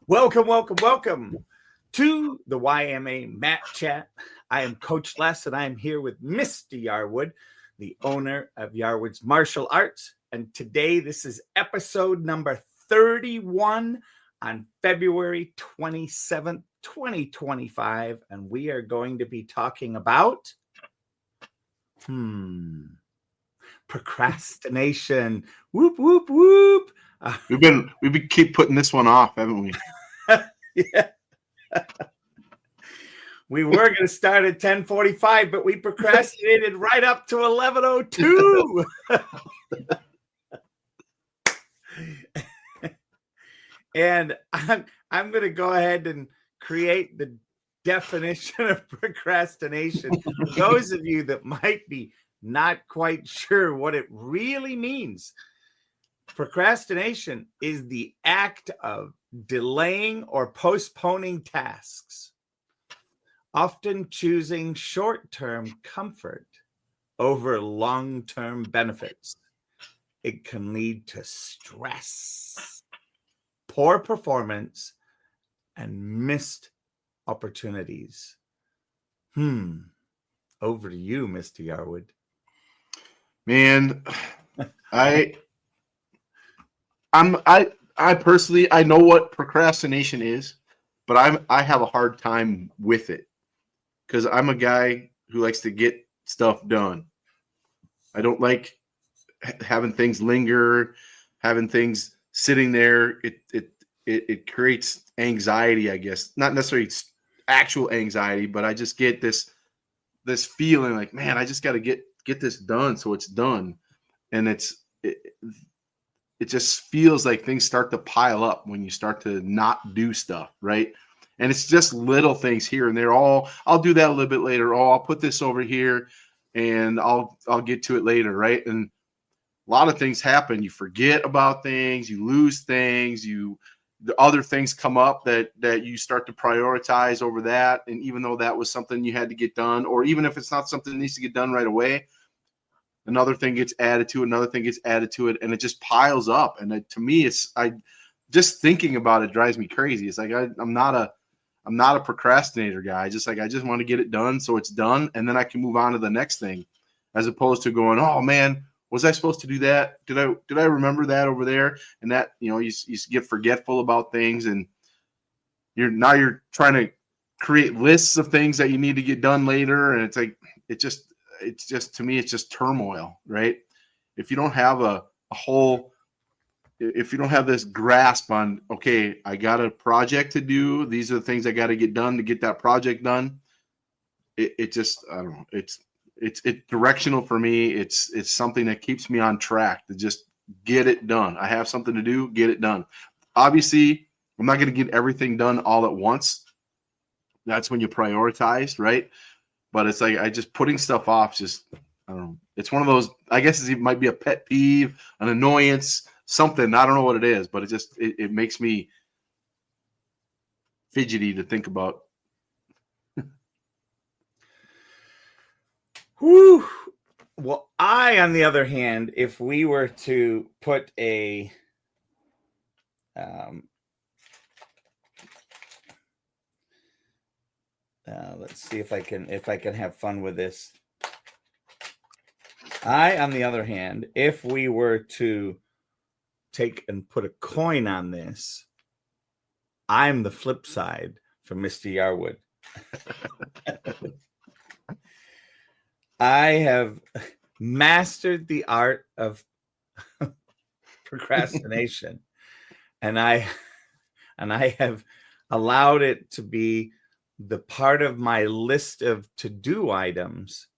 Welcome to the YMA Chat. I am Coach Les, and I am here with Mr. Yarwood, the owner of Yarwood's Martial Arts. And today, this is episode number 31 on February 27th, 2025. And we are going to be talking about procrastination. Whoop, whoop, whoop. We've keep putting this one off, haven't we? Yeah. We were going to start at 10:45, but we procrastinated right up to 11:02. And I'm going to go ahead and create the definition of procrastination. For those of you that might be not quite sure what it really means, procrastination is the act of delaying or postponing tasks, often choosing short-term comfort over long-term benefits. It can lead to stress, poor performance, and missed opportunities. Over to you, Mr. Yarwood. Man, I personally, I know what procrastination is, but I have a hard time with it because I'm a guy who likes to get stuff done. I don't like having things linger, having things sitting there. It creates anxiety, I guess. Not necessarily actual anxiety, but I just get this feeling like, man, I just got to get this done so it's done. And it just feels like things start to pile up when you start to not do stuff, right? And it's just little things here and there. I'll do that a little bit later. I'll put this over here and I'll get to it later, right? And a lot of things happen. You forget about things, you lose things, the other things come up that you start to prioritize over that. And even though that was something you had to get done, or even if it's not something that needs to get done right away, another thing gets added to it, and it just piles up. And to me, just thinking about it drives me crazy. It's like I'm not a procrastinator guy. I just want to get it done so it's done, and then I can move on to the next thing, as opposed to going, oh man, was I supposed to do that? Did I remember that over there? And that, you get forgetful about things, and you're trying to create lists of things that you need to get done later, and it's like it's just to me, it's just turmoil, right? If you don't have if you don't have this grasp on, okay, I got a project to do, these are the things I got to get done to get that project done. It just, I don't know. It's directional for me. It's something that keeps me on track to just get it done. I have something to do, get it done. Obviously, I'm not going to get everything done all at once. That's when you prioritize, right? But it's like putting stuff off, just, I don't know. It's one of those, I guess it might be a pet peeve, an annoyance, something. I don't know what it is, but it makes me fidgety to think about. Whew. Well, on the other hand, if we were to put a let's see if I can have fun with this. On the other hand, if we were to take and put a coin on this, I'm the flip side for Mr. Yarwood. I have mastered the art of procrastination, and I have allowed it to be the part of my list of to-do items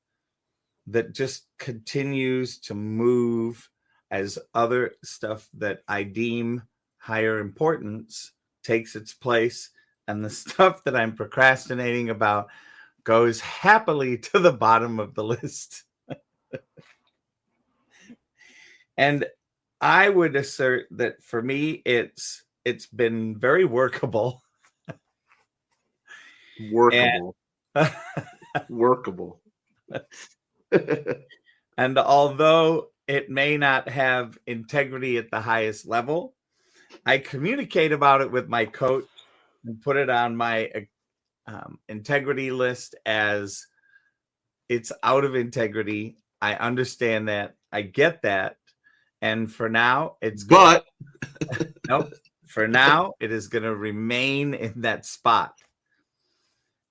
that just continues to move as other stuff that I deem higher importance takes its place, and the stuff that I'm procrastinating about goes happily to the bottom of the list. And I would assert that for me, it's been very workable. Workable. And although it may not have integrity at the highest level, I communicate about it with my coach and put it on my integrity list as it's out of integrity. I understand that. I get that. And for now, But nope. For now, it is going to remain in that spot.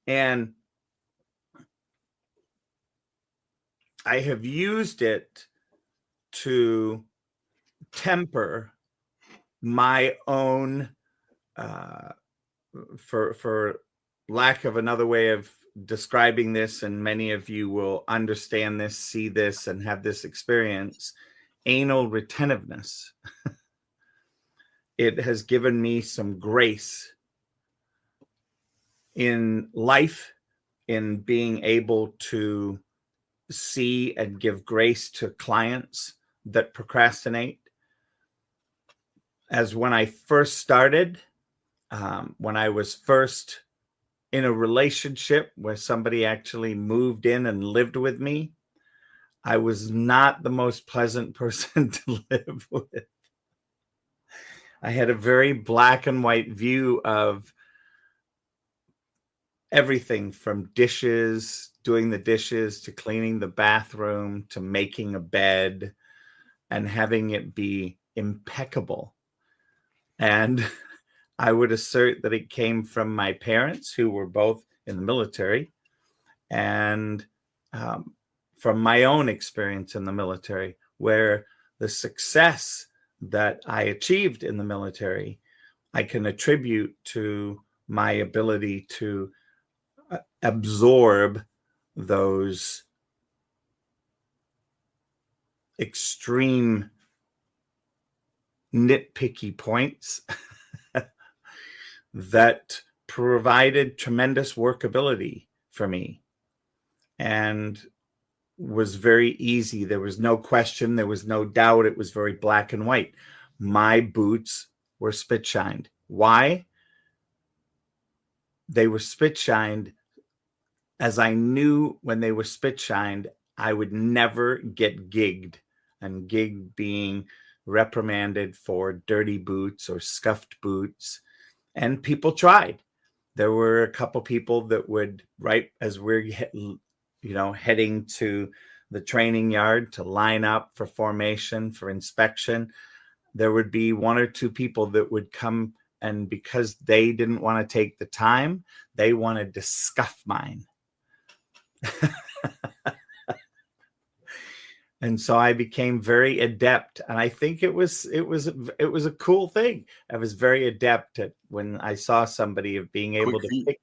And I have used it to temper my own, for lack of another way of describing this, and many of you will understand this, see this, and have this experience, anal retentiveness. It has given me some grace in life, in being able to see and give grace to clients that procrastinate. As when I first started, when I was first in a relationship where somebody actually moved in and lived with me, I was not the most pleasant person to live with. I had a very black and white view of everything from dishes, doing the dishes, to cleaning the bathroom, to making a bed, and having it be impeccable. And I would assert that it came from my parents, who were both in the military, and from my own experience in the military, where the success that I achieved in the military, I can attribute to my ability to absorb those extreme nitpicky points that provided tremendous workability for me and was very easy. There was no question. There was no doubt. It was very black and white. My boots were spit shined. Why? They were spit shined as I knew when they were spit shined, I would never get gigged, and gig being reprimanded for dirty boots or scuffed boots. And people tried. There were a couple people that would, right as we're heading to the training yard to line up for formation, for inspection, there would be one or two people that would come, and because they didn't want to take the time, they wanted to scuff mine. And so I became very adept, and I think it was a cool thing. I was very adept at, when I saw somebody, of being able to pick,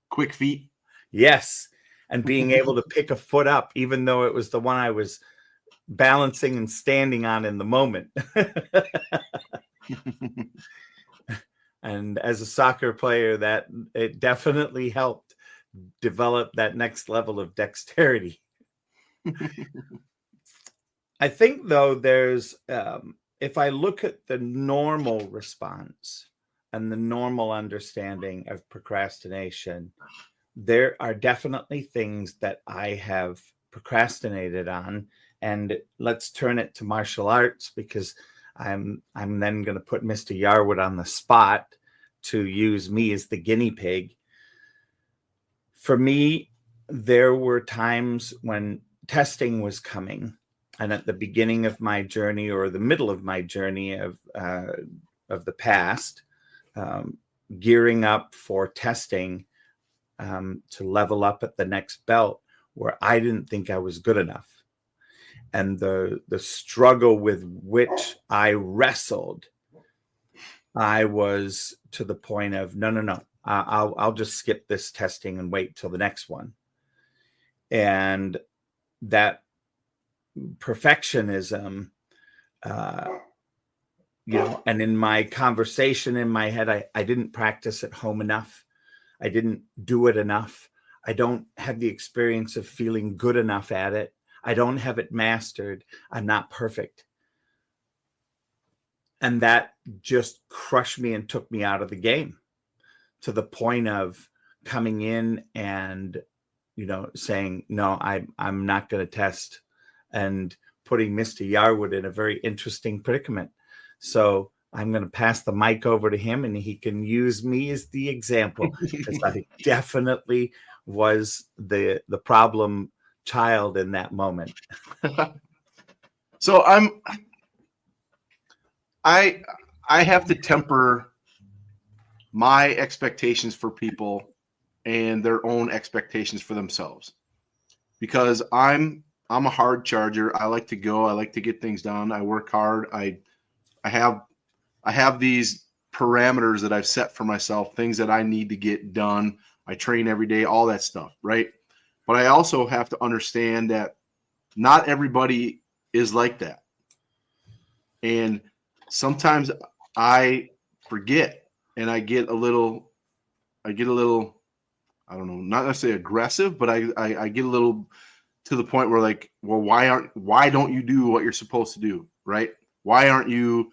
quick feet. Yes, and being able to pick a foot up, even though it was the one I was balancing and standing on in the moment. And as a soccer player, that it definitely helped develop that next level of dexterity. I think, though, there's, if I look at the normal response and the normal understanding of procrastination, there are definitely things that I have procrastinated on. And let's turn it to martial arts, because I'm then going to put Mr. Yarwood on the spot to use me as the guinea pig. For me, there were times when testing was coming, and at the beginning of my journey, or the middle of my journey of the past, gearing up for testing, to level up at the next belt, where I didn't think I was good enough. And the struggle with which I wrestled, I was to the point of, no, I'll just skip this testing and wait till the next one. And that perfectionism, and in my conversation in my head, I didn't practice at home enough. I didn't do it enough. I don't have the experience of feeling good enough at it. I don't have it mastered. I'm not perfect. And that just crushed me and took me out of the game, to the point of coming in and, saying, no, I'm not going to test, and putting Mr. Yarwood in a very interesting predicament. So I'm going to pass the mic over to him and he can use me as the example, because I definitely was the problem child in that moment. So I have to temper my expectations for people and their own expectations for themselves, because I'm a hard charger. I like to go. I like to get things done. I work hard. I have these parameters that I've set for myself, things that I need to get done. I train every day, all that stuff, right? But I also have to understand that not everybody is like that. And sometimes I forget and I get a little, I don't know, not necessarily aggressive, but I get a little to the point where, like, well, why don't you do what you're supposed to do, right? Why aren't you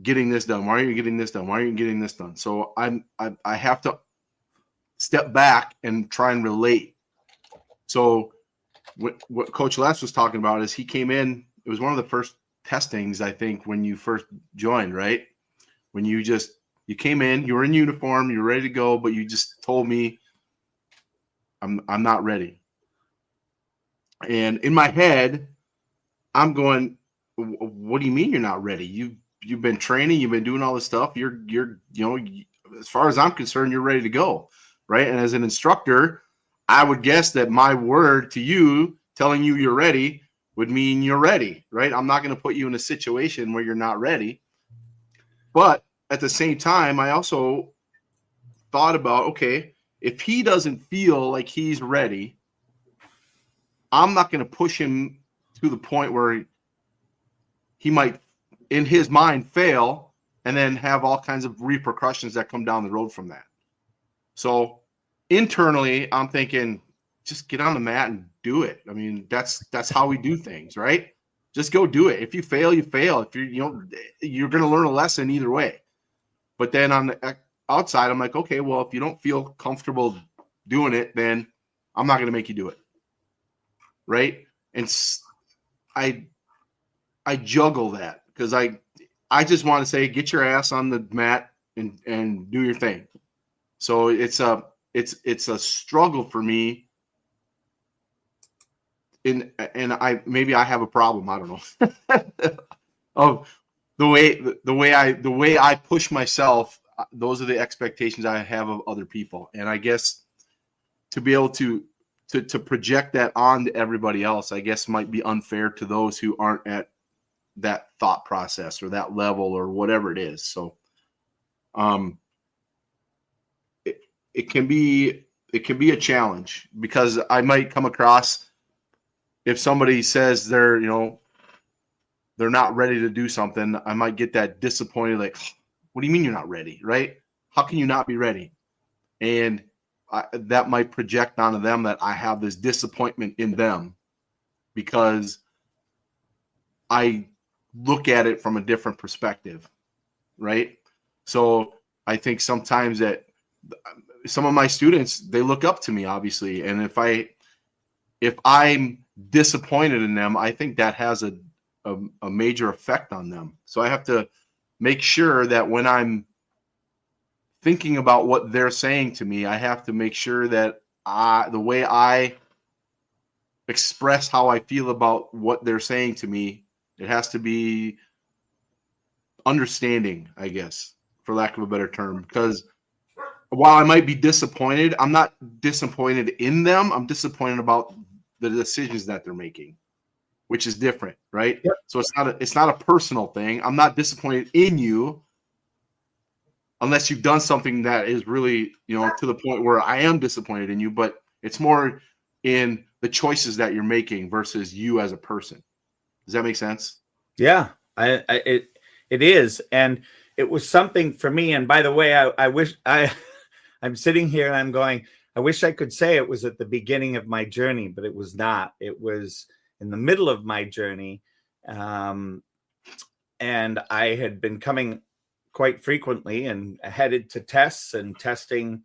getting this done? Why are you getting this done? Why are you getting this done? So I have to step back and try and relate. So what Coach Les was talking about is he came in, it was one of the first testings, I think, when you first joined, right? When you came in, you were in uniform, you were ready to go, but you just told me, I'm not ready. And in my head, I'm going, what do you mean you're not ready? You've been training, you've been doing all this stuff. You're as far as I'm concerned, you're ready to go, right? And as an instructor, I would guess that my word to you, telling you you're ready, would mean you're ready, right? I'm not going to put you in a situation where you're not ready. But at the same time, I also thought about, okay, if he doesn't feel like he's ready, I'm not going to push him to the point where he might, in his mind, fail and then have all kinds of repercussions that come down the road from that. So internally, I'm thinking, just get on the mat and do it. I mean, that's how we do things, right? Just go do it. If you fail, you fail. If you're going to learn a lesson either way. But then on the outside, I'm like, okay, well, if you don't feel comfortable doing it, then I'm not going to make you do it, right? And I juggle that, because I just want to say, get your ass on the mat and do your thing. So it's a struggle for me. And maybe I have a problem, I don't know. Of the way I push myself. Those are the expectations I have of other people. And I guess to be able to project that on to everybody else, I guess might be unfair to those who aren't at that thought process or that level or whatever it is. So it can be a challenge, because I might come across, if somebody says they're not ready to do something, I might get that disappointed, like, what do you mean you're not ready, right? How can you not be ready? And that might project onto them that I have this disappointment in them because I look at it from a different perspective, right? So I think sometimes that some of my students, they look up to me, obviously, and if I'm disappointed in them, I think that has a major effect on them. So I have to make sure that when I'm thinking about what they're saying to me, I have to make sure that the way I express how I feel about what they're saying to me, it has to be understanding, I guess, for lack of a better term. Because while I might be disappointed, I'm not disappointed in them. I'm disappointed about the decisions that they're making, which is different, right? Yep. So it's not a personal thing. I'm not disappointed in you unless you've done something that is really, to the point where I am disappointed in you, but it's more in the choices that you're making versus you as a person. Does that make sense? Yeah, it is. And it was something for me. And by the way, I wish I'm sitting here and I'm going, I wish I could say it was at the beginning of my journey, but it was not. It was in the middle of my journey. And I had been coming quite frequently and headed to tests, and testing,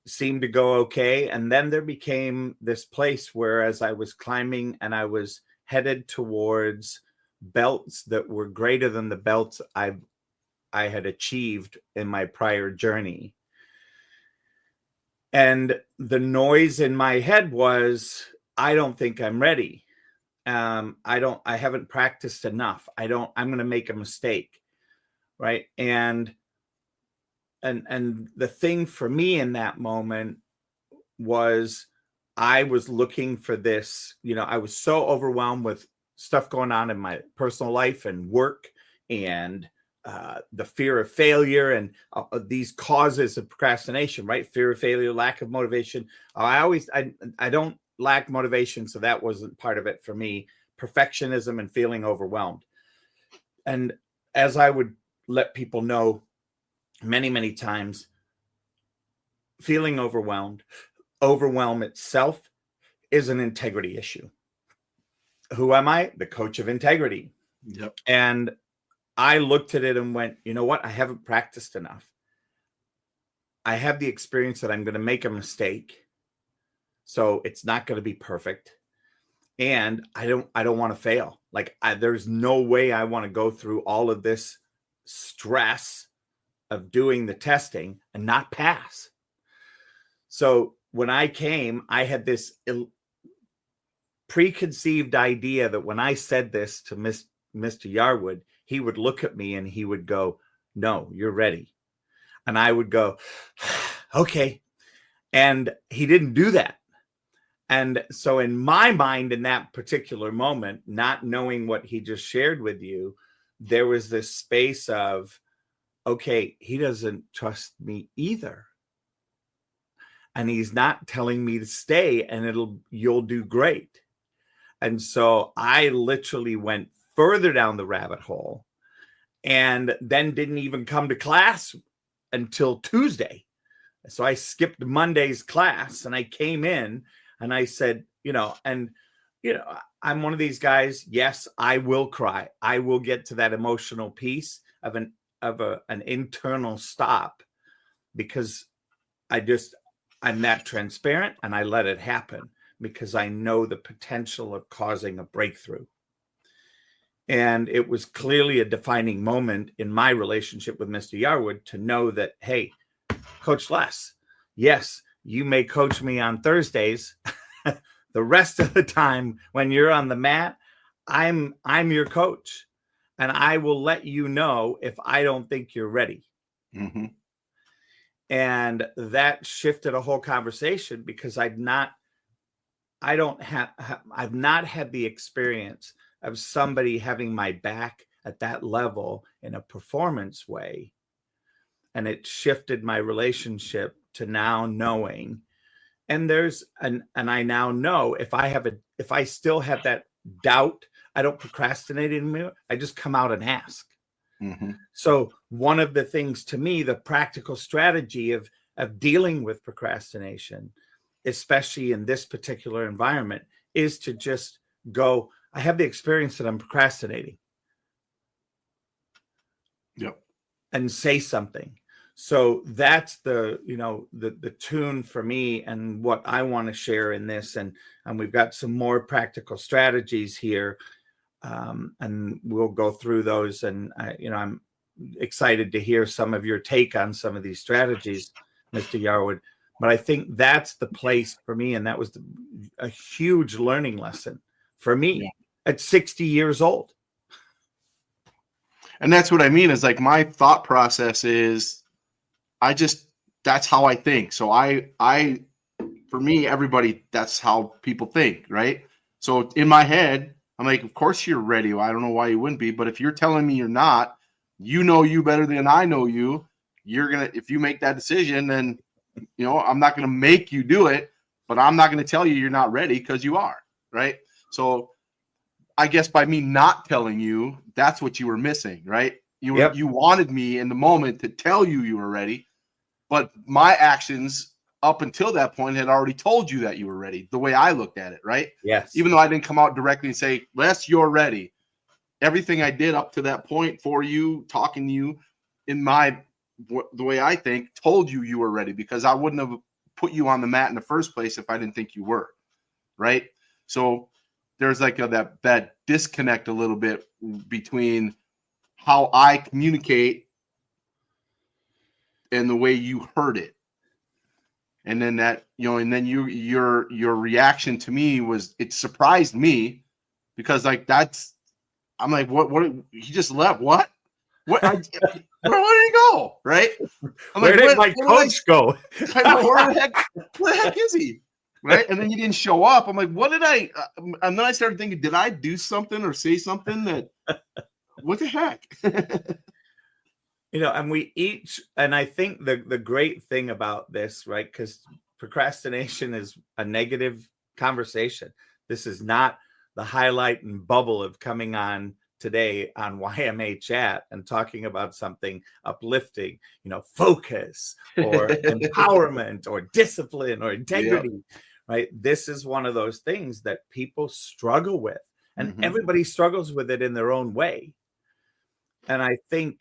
seemed to go okay. And then there became this place where, as I was climbing and I was headed towards belts that were greater than the belts I've I had achieved in my prior journey. And the noise in my head was, I don't think I'm ready. I haven't practiced enough. I'm going to make a mistake. Right. And the thing for me in that moment was, I was looking for this, I was so overwhelmed with stuff going on in my personal life and work, and the fear of failure, and these causes of procrastination, right? Fear of failure, lack of motivation. I don't lack motivation, so that wasn't part of it for me. Perfectionism and feeling overwhelmed. And as I would let people know many, many times, feeling overwhelm itself is an integrity issue. Who am I? The coach of integrity. Yep. And I looked at it and went, you know what? I haven't practiced enough. I have the experience that I'm going to make a mistake. So it's not going to be perfect. And I don't want to fail. Like, there's no way I want to go through all of this stress of doing the testing and not pass. So when I came, I had this preconceived idea that when I said this to Mr. Yarwood, he would look at me and he would go, "No, you're ready." And I would go, "Okay." And he didn't do that. And so in my mind, in that particular moment, not knowing what he just shared with you, there was this space of, okay, he doesn't trust me either. And he's not telling me to stay, and you'll do great. And so I literally went further down the rabbit hole, and then didn't even come to class until Tuesday. So I skipped Monday's class, and I came in and I said, I'm one of these guys. Yes, I will cry. I will get to that emotional piece of an internal stop, because I'm that transparent, and I let it happen because I know the potential of causing a breakthrough. And it was clearly a defining moment in my relationship with Mr. Yarwood to know that, hey, Coach Les, yes, you may coach me on Thursdays. The rest of the time when you're on the mat, I'm your coach, and I will let you know if I don't think you're ready. Mm-hmm. And that shifted a whole conversation, because I've not had the experience of somebody having my back at that level in a performance way. And it shifted my relationship to now knowing, and I now know if I still have that doubt, I don't procrastinate anymore. I just come out and ask. Mm-hmm. So one of the things, to me, the practical strategy of dealing with procrastination, especially in this particular environment, is to just go, I have the experience that I'm procrastinating. Yep. And say something. So that's the tune for me, and what I want to share in this. And we've got some more practical strategies here. And we'll go through those. And I'm excited to hear some of your take on some of these strategies, Mr. Yarwood. But I think that's the place for me. And that was a huge learning lesson for me at 60 years old. And that's what I mean, is like, my thought process is, that's how I think. So for me, everybody, that's how people think, right? So in my head, I'm like, of course you're ready. Well, I don't know why you wouldn't be, but if you're telling me you're not, you better than I know you. If you make that decision, then, I'm not going to make you do it, but I'm not going to tell you you're not ready, because you are, right? So I guess by me not telling you, that's what you were missing, right? You wanted me in the moment to tell you were ready, but my actions up until that point had already told you that you were ready, the way I looked at it, right? Yes. Even though I didn't come out directly and say, Les, you're ready. Everything I did up to that point for you, talking to you, the way I think, told you were ready, because I wouldn't have put you on the mat in the first place if I didn't think you were, right? So there's like that disconnect a little bit between how I communicate and the way you heard it. And then that, and then your reaction to me was, it surprised me, because like I'm like, what he just left. What where did he go? Right? I'm Where like, did my coach go? I know, where the heck is he? Right? And then he didn't show up. I'm like, what did I? And then I started thinking, did I do something or say something that? What the heck? And we each, and I think the great thing about this, right? Because procrastination is a negative conversation. This is not the highlight and bubble of coming on today on YMA Chat and talking about something uplifting, focus or empowerment or discipline or integrity, right? This is one of those things that people struggle with, and everybody struggles with it in their own way. And I think,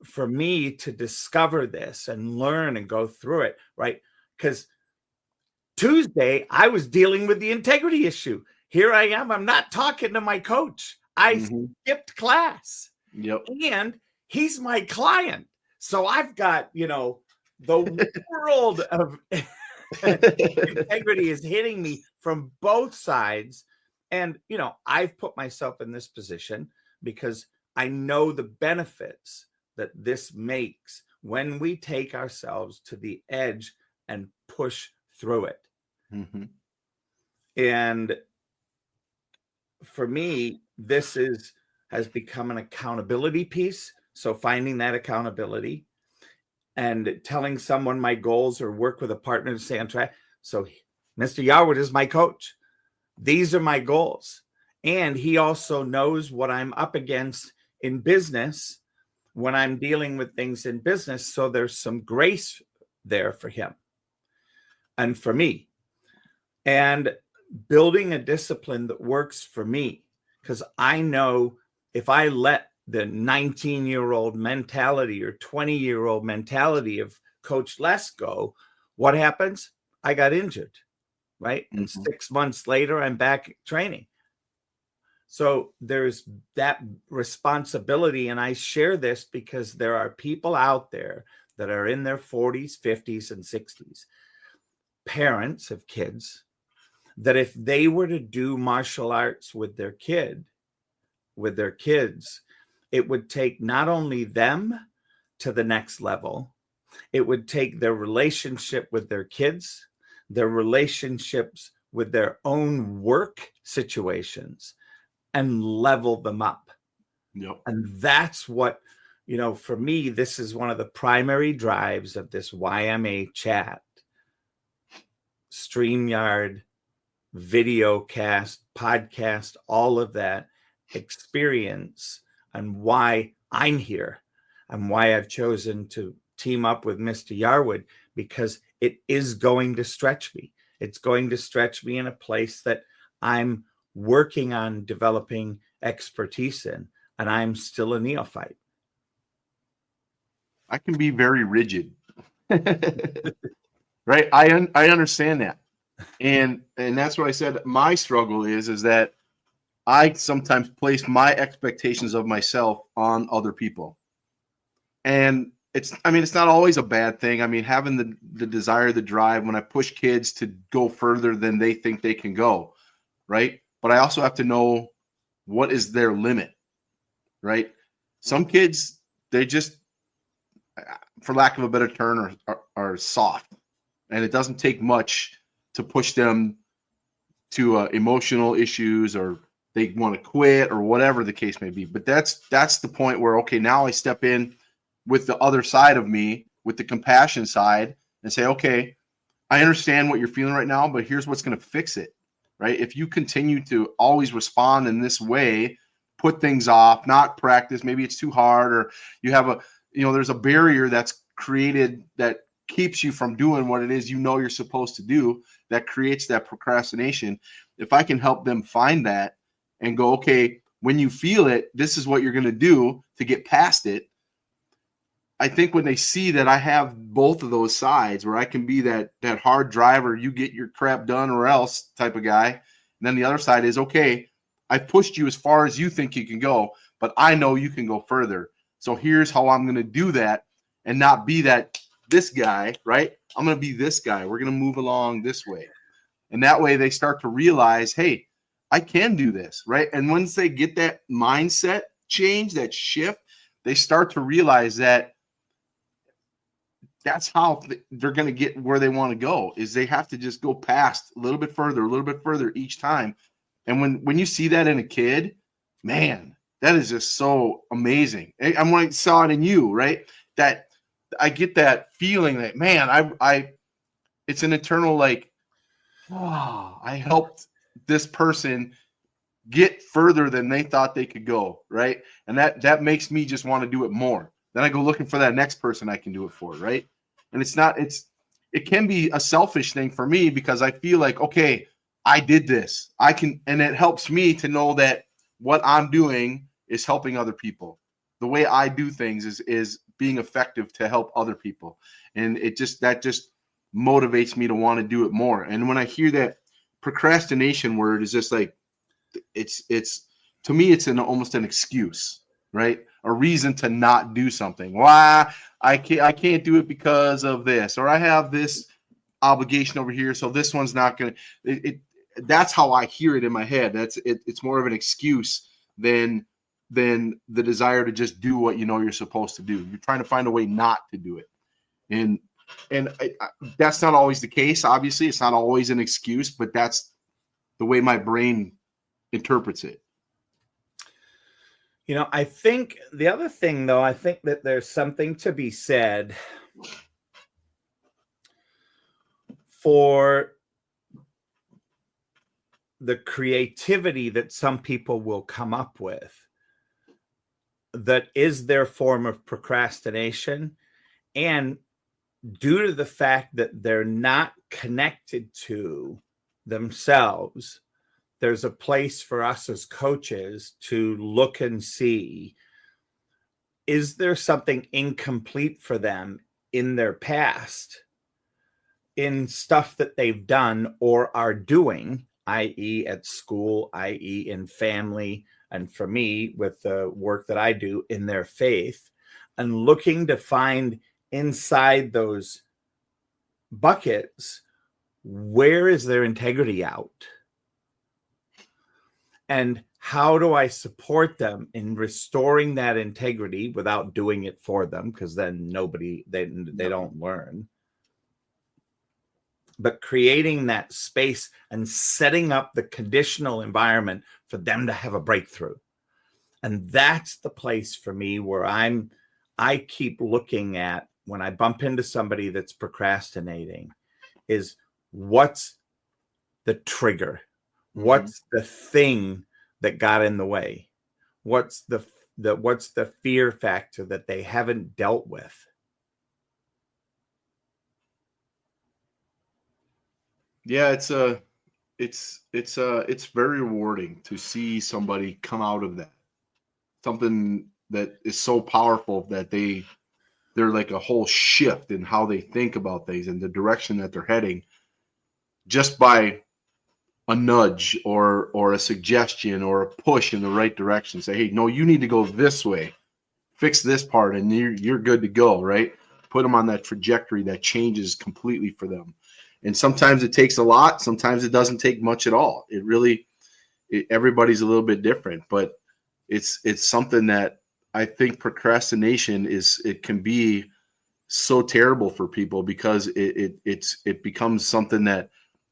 for me to discover this and learn and go through it, right? Because Tuesday, I was dealing with the integrity issue. Here I am. I'm not talking to my coach. I skipped class. Yep. And he's my client. So I've got, the world of integrity is hitting me from both sides. And, I've put myself in this position because I know the benefits that this makes when we take ourselves to the edge and push through it. And for me, this has become an accountability piece. So finding that accountability and telling someone my goals, or work with a partner to stay on track. So Mr. Yarwood is my coach. These are my goals. And he also knows what I'm up against in business when I'm dealing with things in business. So there's some grace there for him and for me. And building a discipline that works for me, because I know if I let the 19-year-old mentality or 20-year-old mentality of Coach Les go, what happens? I got injured, right? And 6 months later, I'm back training. So there's that responsibility. And I share this because there are people out there that are in their 40s, 50s, and 60s, parents of kids, that if they were to do martial arts with their kids, it would take not only them to the next level, it would take their relationship with their kids, their relationships with their own work situations, and level them up. Yep. And that's what, for me, this is one of the primary drives of this YMA Chat, StreamYard, video cast, podcast, all of that experience, and why I'm here and why I've chosen to team up with Mr. Yarwood, because it is going to stretch me. It's going to stretch me in a place that I'm working on developing expertise in, and I'm still a neophyte. I can be very rigid. Right? I understand that. And that's what I said. My struggle is that I sometimes place my expectations of myself on other people. And it's not always a bad thing. I mean, having the desire, the drive, when I push kids to go further than they think they can go, right? But I also have to know what is their limit, right? Some kids, they just, for lack of a better term, are soft. And it doesn't take much to push them to emotional issues, or they want to quit, or whatever the case may be. But that's the point where, okay, now I step in with the other side of me, with the compassion side, and say, okay, I understand what you're feeling right now, but here's what's going to fix it, right? If you continue to always respond in this way, put things off, not practice, maybe it's too hard, or you have there's a barrier that's created that keeps you from doing what it is you're supposed to do, that creates that procrastination. If I can help them find that and go, okay, when you feel it, this is what you're going to do to get past it. I think when they see that I have both of those sides, where I can be that hard driver, you get your crap done or else type of guy. And then the other side is, okay, I pushed you as far as you think you can go, but I know you can go further. So here's how I'm going to do that. and not be this guy, right? I'm going to be this guy. We're going to move along this way. And that way they start to realize, hey, I can do this, right? And once they get that mindset change, that shift, they start to realize that that's how they're going to get where they want to go, is they have to just go past a little bit further each time. And when you see that in a kid, man, that is just so amazing. And when I saw it in you, right, that I get that feeling that, man, it's an internal, like, wow, I helped this person get further than they thought they could go, right? And that makes me just want to do it more. Then I go looking for that next person I can do it for, right? And it can be a selfish thing for me, because I feel like, okay, I did this. I can, and it helps me to know that what I'm doing is helping other people. The way I do things is being effective to help other people. And that just motivates me to want to do it more. And when I hear that procrastination word, is just like, it's to me, it's almost an excuse, right? A reason to not do something. Why I can't do it because of this, or I have this obligation over here, so this one's not going to. That's how I hear it in my head. It's more of an excuse than the desire to just do what you know you're supposed to do. You're trying to find a way not to do it, and that's not always the case. Obviously, it's not always an excuse, but that's the way my brain interprets it. You know, I think the other thing, though, I think that there's something to be said for the creativity that some people will come up with that is their form of procrastination. And due to the fact that they're not connected to themselves, there's a place for us as coaches to look and see, is there something incomplete for them in their past, in stuff that they've done or are doing, i.e. at school, i.e. in family, and for me, with the work that I do, in their faith, and looking to find inside those buckets, where is their integrity out? And how do I support them in restoring that integrity without doing it for them? Because then they don't learn. But creating that space and setting up the conditional environment for them to have a breakthrough. And that's the place for me where I keep looking at when I bump into somebody that's procrastinating, is what's the trigger? What's the thing that got in the way? What's the fear factor that they haven't dealt with? Yeah, it's very rewarding to see somebody come out of that. Something that is so powerful that they're like a whole shift in how they think about things and the direction that they're heading, just by a nudge or a suggestion or a push in the right direction. Say, hey, no, you need to go this way, fix this part, and you're good to go, right? Put them on that trajectory that changes completely for them. And sometimes it takes a lot. Sometimes it doesn't take much at all. Everybody's a little bit different, but it's something that I think procrastination it can be so terrible for people, because it becomes something that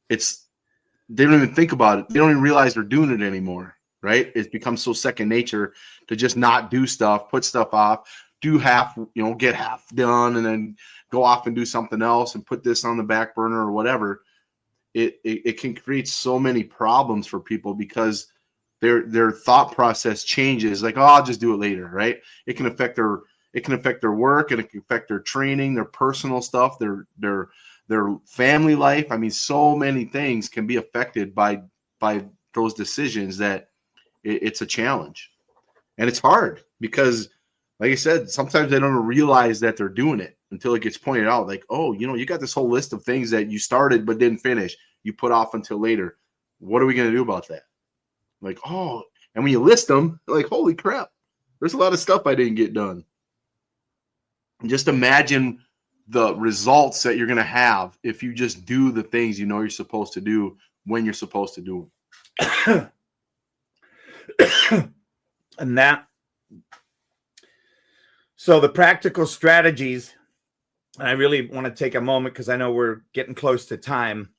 they don't even think about it. They don't even realize they're doing it anymore, right? It becomes so second nature to just not do stuff, put stuff off, do half, get half done, and then go off and do something else and put this on the back burner or whatever. It can create so many problems for people, because their thought process changes. Like, oh, I'll just do it later, right? It can affect their work, and it can affect their training, their personal stuff, their family life. I mean, so many things can be affected by those decisions that it's a challenge. And it's hard because, like I said, sometimes they don't realize that they're doing it until it gets pointed out. Like, oh, you got this whole list of things that you started but didn't finish. You put off until later. What are we going to do about that? Like, oh, and when you list them, like, holy crap, there's a lot of stuff I didn't get done. Just imagine the results that you're going to have if you just do the things you know you're supposed to do when you're supposed to do them. And that, so the practical strategies, and I really want to take a moment because I know we're getting close to time.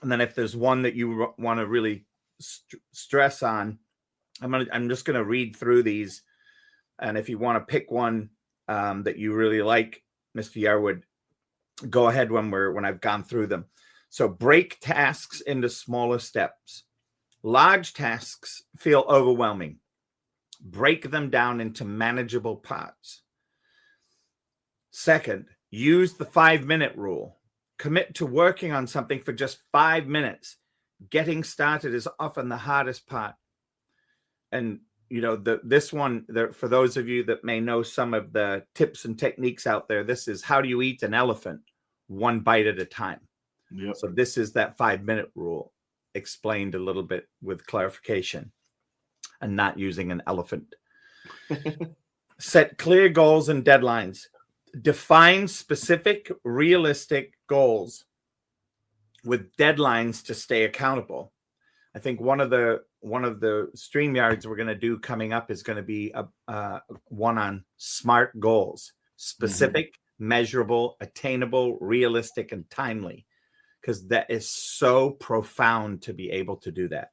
And then if there's one that you want to really stress on, I'm just going to read through these. And if you want to pick one that you really like, Mr. Yarwood, go ahead when I've gone through them. So break tasks into smaller steps. Large tasks feel overwhelming. Break them down into manageable parts. Second, use the 5-minute rule. Commit to working on something for just 5 minutes. Getting started is often the hardest part. And this one, for those of you that may know some of the tips and techniques out there, this is how do you eat an elephant? One bite at a time. Yep. So this is that 5-minute rule explained a little bit with clarification and not using an elephant. Set clear goals and deadlines. Define specific, realistic goals with deadlines to stay accountable. I think one of the StreamYards we're going to do coming up is going to be one on SMART goals: specific, measurable, attainable, realistic, and timely, because that is so profound to be able to do that.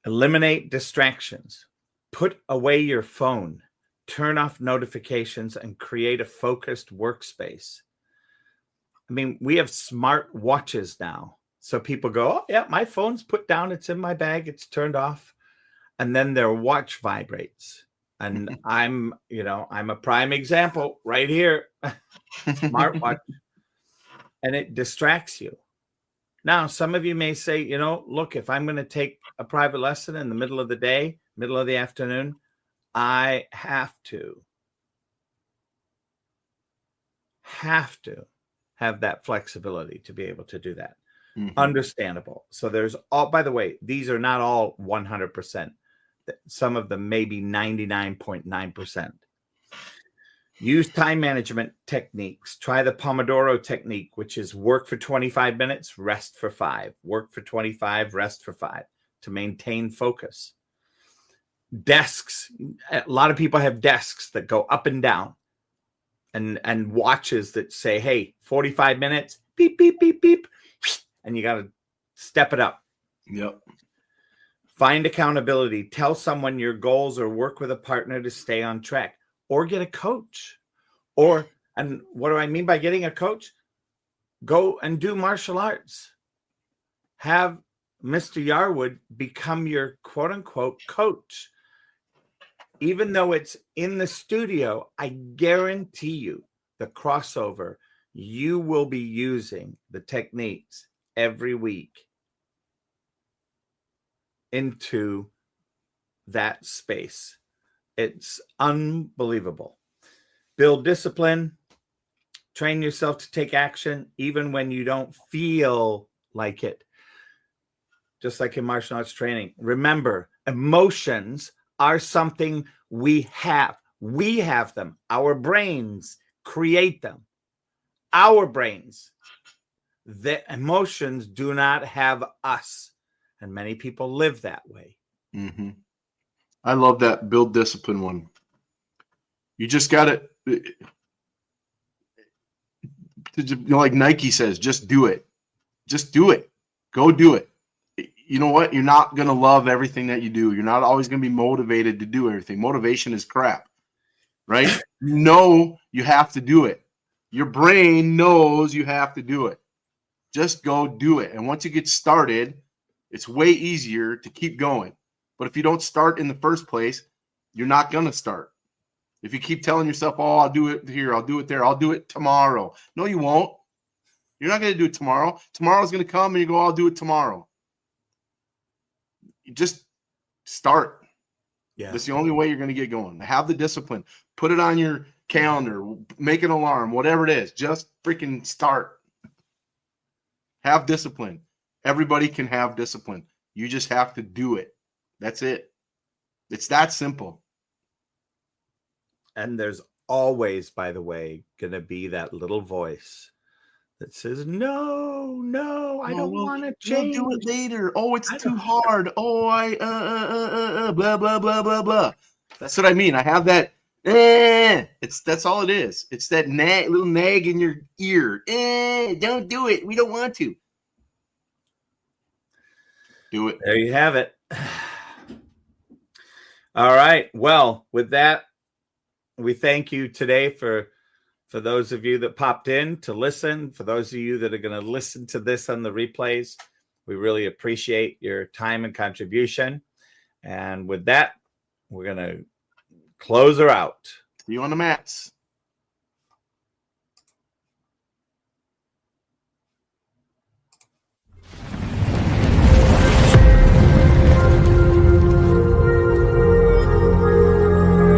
Eliminate distractions. Put away your phone. Turn off notifications and create a focused workspace. I mean, we have smart watches now. So people go, oh, yeah, my phone's put down. It's in my bag. It's turned off. And then their watch vibrates. And I'm a prime example right here. Smartwatch. And it distracts you. Now, some of you may say, look, if I'm going to take a private lesson in the middle of the day, middle of the afternoon, I have to have that flexibility to be able to do that. Understandable. So there's by the way, these are not all 100%. Some of them may be 99.9%. Use time management techniques. Try the Pomodoro technique, which is work for 25 minutes, rest for 5. Work for 25, rest for 5 to maintain focus. Desks. A lot of people have desks that go up and down and watches that say, hey, 45 minutes, beep, beep, beep, beep. And you got to step it up. Yep. Find accountability. Tell someone your goals or work with a partner to stay on track, or get a coach. And what do I mean by getting a coach? Go and do martial arts. Have Mr. Yarwood become your quote unquote coach. Even though it's in the studio, I guarantee you the crossover, you will be using the techniques every week into that space. It's unbelievable. Build discipline. Train yourself to take action even when you don't feel like it. Just like in martial arts training. Remember, emotions are something we have. We have them. Our brains create them. Our brains. The emotions do not have us. And many people live that way. Mm-hmm. I love that build discipline one. You just got to, like Nike says, just do it. Just do it. Go do it. You know what? You're not going to love everything that you do. You're not always going to be motivated to do everything. Motivation is crap, right? You have to do it. Your brain knows you have to do it. Just go do it. And once you get started, it's way easier to keep going. But if you don't start in the first place, you're not going to start. If you keep telling yourself, oh, I'll do it here, I'll do it there, I'll do it tomorrow. No, you won't. You're not going to do it tomorrow. Tomorrow's going to come and you go, I'll do it tomorrow. You just start. Yeah. That's the only way you're going to get going. Have the discipline. Put it on your calendar. Make an alarm, whatever it is. Just freaking start. Have discipline. Everybody can have discipline. You just have to do it. That's it. It's that simple. And there's always, by the way, going to be that little voice that says, no, I don't want to change. We'll do it later. Oh, it's too hard. Oh, blah, blah, blah, blah, blah. That's what I mean. I have that. That's all it is. It's that little nag in your ear. Don't do it. We don't want to. Do it. There you have it. All right. Well, with that, we thank you today for those of you that popped in to listen, for those of you that are going to listen to this on the replays. We really appreciate your time and contribution. And with that, we're going to close her out. See you on the mats.